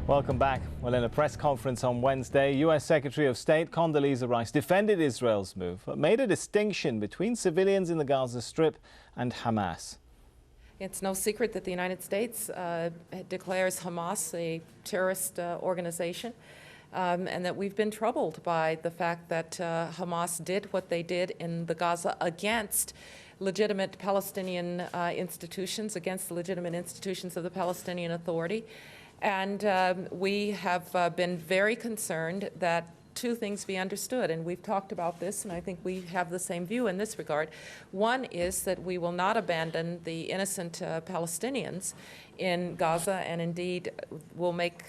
Welcome back. Well, in a press conference on Wednesday, U.S. Secretary of State Condoleezza Rice defended Israel's move, but made a distinction between civilians in the Gaza Strip and Hamas. It's no secret that the United States declares Hamas a terrorist organization, and that we've been troubled by the fact that Hamas did what they did in the Gaza against legitimate Palestinian institutions, against the legitimate institutions of the Palestinian Authority. And we have been very concerned that two things be understood, and we've talked about this, and I think we have the same view in this regard. One is that we will not abandon the innocent Palestinians in Gaza, and indeed will make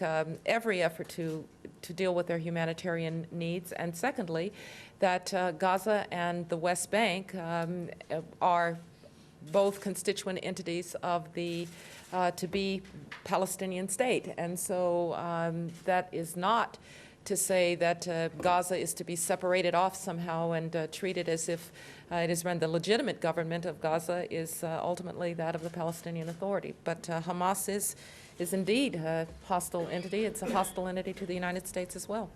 every effort to deal with their humanitarian needs. And secondly, that Gaza and the West Bank are both constituent entities of the to-be Palestinian state. And so that is not to say that Gaza is to be separated off somehow and treated as if it is run. The legitimate government of Gaza is ultimately that of the Palestinian Authority. But Hamas is indeed a hostile entity. It's a hostile entity to the United States as well.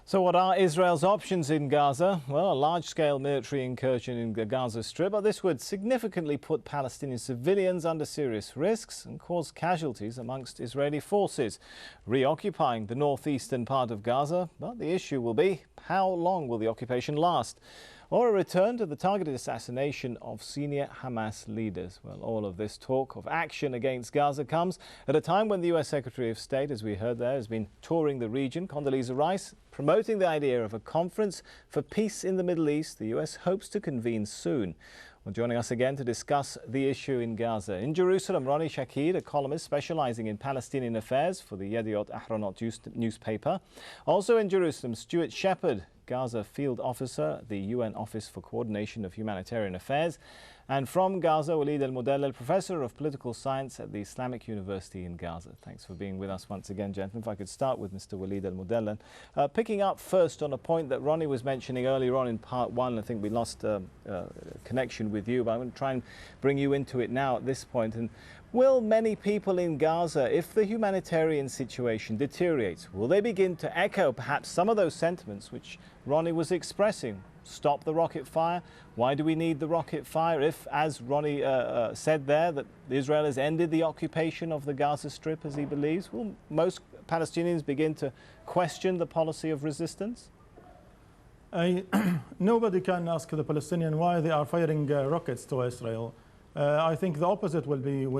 So what are Israel's options in Gaza? Well, a large-scale military incursion in the Gaza Strip, but this would significantly put Palestinian civilians under serious risks and cause casualties amongst Israeli forces. Reoccupying the northeastern part of Gaza, well, the issue will be how long will the occupation last? Or a return to the targeted assassination of senior Hamas leaders. Well, all of this talk of action against Gaza comes at a time when the U.S. Secretary of State, as we heard there, has been touring the region. Condoleezza Rice promoting the idea of a conference for peace in the Middle East the U.S. hopes to convene soon. Well, joining us again to discuss the issue in Gaza. In Jerusalem, Ronnie Shakir, a columnist specializing in Palestinian affairs for the Yediot Ahronot newspaper. Also in Jerusalem, Stuart Shepard, Gaza field officer at the UN Office for Coordination of Humanitarian Affairs. And from Gaza, Walid al-Mudallal, professor of political science at the Islamic University in Gaza. Thanks for being with us once again, gentlemen. If I could start with Mr. Walid al-Mudallal. Picking up first on a point that Ronnie was mentioning earlier on in part one. I think we lost connection with you, but I'm going to try and bring you into it now at this point. And will many people in Gaza, if the humanitarian situation deteriorates, will they begin to echo perhaps some of those sentiments which Ronnie was expressing? Stop the rocket fire. Why do we need the rocket fire if, as Ronnie said there, that Israel has ended the occupation of the Gaza Strip, as he believes? Will most Palestinians begin to question the policy of resistance? Nobody can ask the Palestinian why they are firing rockets to Israel. I think the opposite will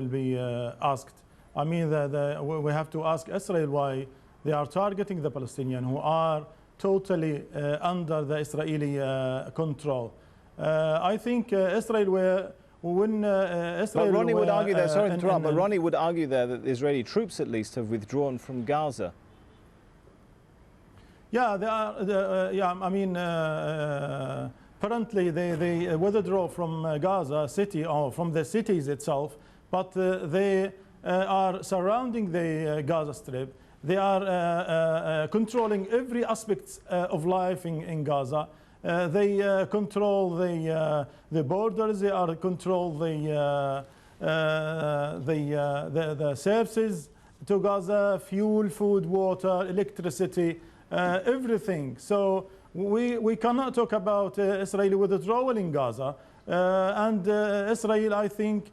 be asked. I mean, we have to ask Israel why they are targeting the Palestinians who are totally under the Israeli control. I think Israel when Israel... But Ronnie would argue there, sorry to interrupt, but Ronnie would argue there that the Israeli troops at least have withdrawn from Gaza. Yeah, they are, yeah, I mean, apparently they withdraw from Gaza city or from the cities itself, but they are surrounding the Gaza Strip. They are controlling every aspect of life in Gaza. They control the borders. They are control the services to Gaza: fuel, food, water, electricity, everything. So we cannot talk about Israeli withdrawal in Gaza. And Israel, I think,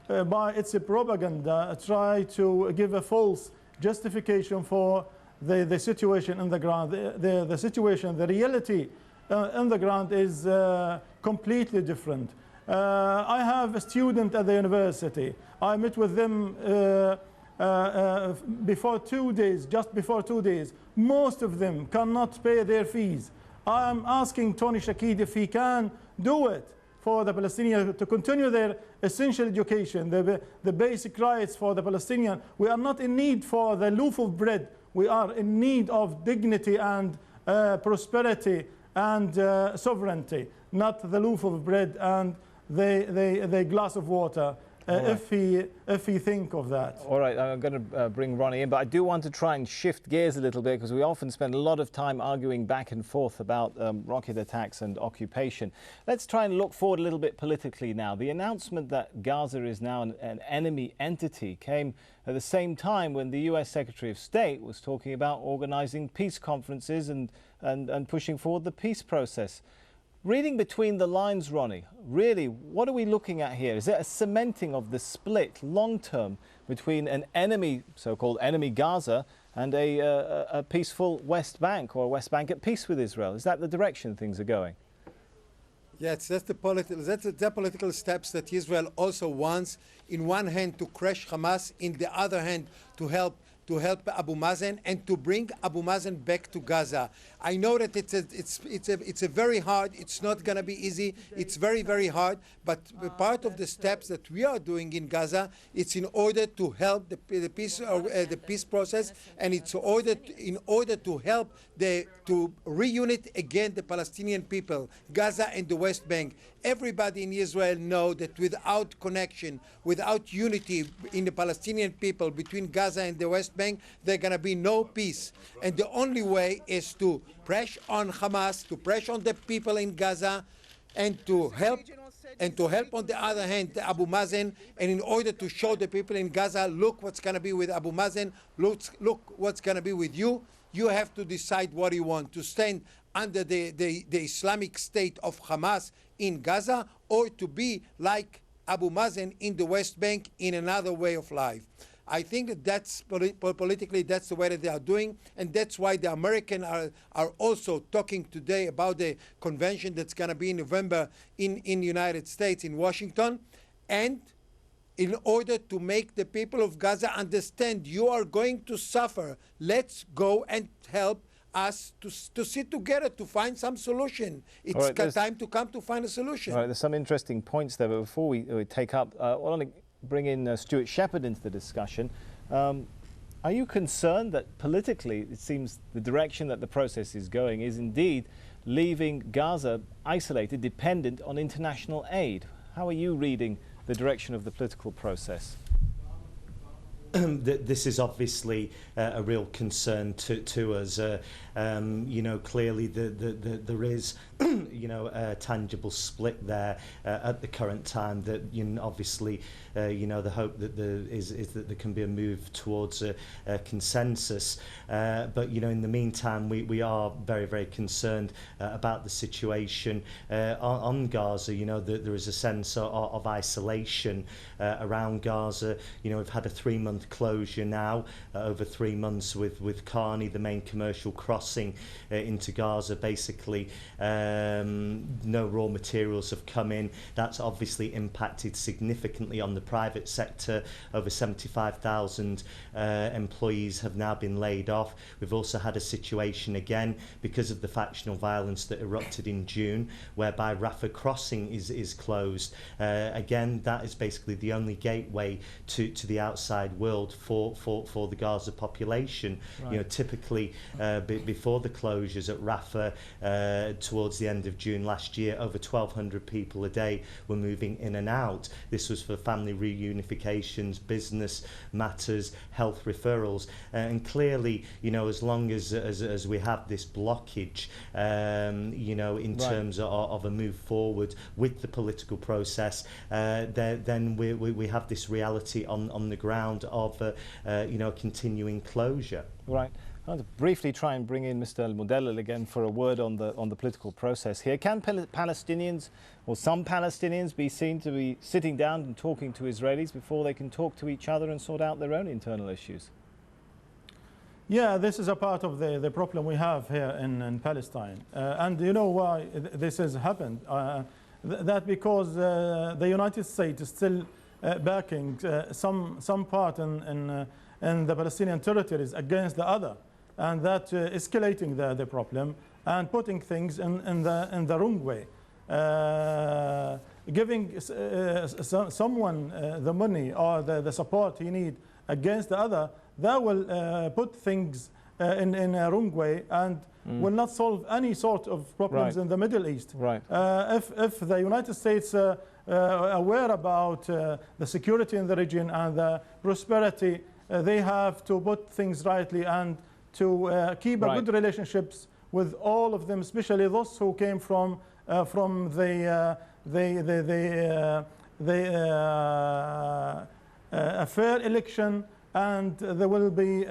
by its propaganda, try to give a false justification for the situation on the ground. The situation, the reality on the ground is completely different. I have a student at the university. I met with them before 2 days, just before 2 days. Most of them cannot pay their fees. I'm asking Tony Shakir if he can do it for the Palestinians to continue their essential education, the basic rights for the Palestinians. We are not in need for the loaf of bread. We are in need of dignity and prosperity and sovereignty, not the loaf of bread and the glass of water. if he think of that. All right, I'm going to bring Ronnie in, but I do want to try and shift gears a little bit because we often spend a lot of time arguing back and forth about rocket attacks and occupation. Let's try and look forward a little bit politically now. The announcement that Gaza is now an enemy entity came at the same time when the US Secretary of State was talking about organizing peace conferences and pushing forward the peace process. Reading between the lines, Ronnie, really, what are we looking at here? Is it a cementing of the split long-term between an enemy, so-called enemy Gaza, and a peaceful West Bank, or a West Bank at peace with Israel? Is that the direction things are going? Yes, that's the political steps that Israel also wants. In one hand, to crush Hamas; in the other hand, to help Abu Mazen and to bring Abu Mazen back to Gaza. I know that it's a very hard. It's not going to be easy. It's very, very hard. But part of the steps that we are doing in Gaza, it's in order to help the peace process, and it's in order to help to reunite again the Palestinian people, Gaza and the West Bank. Everybody in Israel know that without connection, without unity in the Palestinian people between Gaza and the West Bank, there's going to be no peace. And the only way is to press on Hamas, to press on the people in Gaza, and to help on the other hand Abu Mazen, and in order to show the people in Gaza, look what's going to be with Abu Mazen, look what's going to be with you. You have to decide what you want, to stand under the Islamic State of Hamas in Gaza, or to be like Abu Mazen in the West Bank in another way of life. I think that that's politically, that's the way that they are doing, and that's why the Americans are also talking today about the convention that's going to be in November in the United States, in Washington, and in order to make the people of Gaza understand, you are going to suffer. Let's go and help us to sit together to find some solution. It's time to come to find a solution. All right, there's some interesting points there, but before we take up, I want to bring in Stuart Shepherd into the discussion. Are you concerned that politically it seems the direction that the process is going is indeed leaving Gaza isolated, dependent on international aid? How are you reading the direction of the political process? This is obviously a real concern to us. You know, clearly there is, you know, a tangible split there at the current time. That, you know, obviously, you know, the hope that is that there can be a move towards a consensus. But, you know, in the meantime, we are very, very concerned about the situation on Gaza. You know, there is a sense of isolation around Gaza. You know, we've had a 3-month closure now, over 3 months with Karni, the main commercial crossing into Gaza. Basically, no raw materials have come in. That's obviously impacted significantly on the private sector. Over 75,000 employees have now been laid off. We've also had a situation again because of the factional violence that erupted in June, whereby Rafah crossing is closed. Again, that is basically the only gateway to the outside world for the Gaza population. Right. You know, typically before the closures at Rafah towards the end of June last year, over 1,200 people a day were moving in and out. This was for family reunifications, business matters, health referrals, and clearly, you know, as long as we have this blockage, you know, in terms of a move forward with the political process, then we have this reality on the ground of you know, continuing closure. Right. I want to briefly try and bring in Mr. Al-Mudallal again for a word on the political process here. Can Palestinians, or some Palestinians, be seen to be sitting down and talking to Israelis before they can talk to each other and sort out their own internal issues? Yeah, this is a part of the problem we have here in Palestine. And you know why this has happened? That because the United States is still backing some part in the Palestinian territories against the other, and that escalating the problem and putting things in the wrong way. Giving someone the money or the support he need against the other, that will put things in a wrong way, and will not solve any sort of problems in the Middle East. Right. If the United States aware about the security in the region and the prosperity, they have to put things rightly and to keep a good relationships with all of them, especially those who came from a fair election, and there will be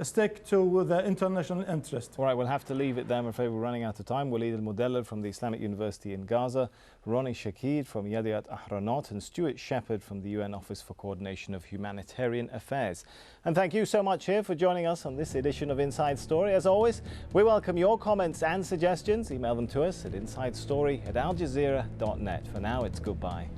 stick to the international interest. All right, we'll have to leave it there. I'm afraid we're running out of time. Walid al-Mudallal from the Islamic University in Gaza, Ronnie Shakid from Yadiat Ahronot, and Stuart Shepherd from the UN Office for Coordination of Humanitarian Affairs. And thank you so much here for joining us on this edition of Inside Story. As always, we welcome your comments and suggestions. Email them to us at insidestory@aljazeera.net. For now, it's goodbye.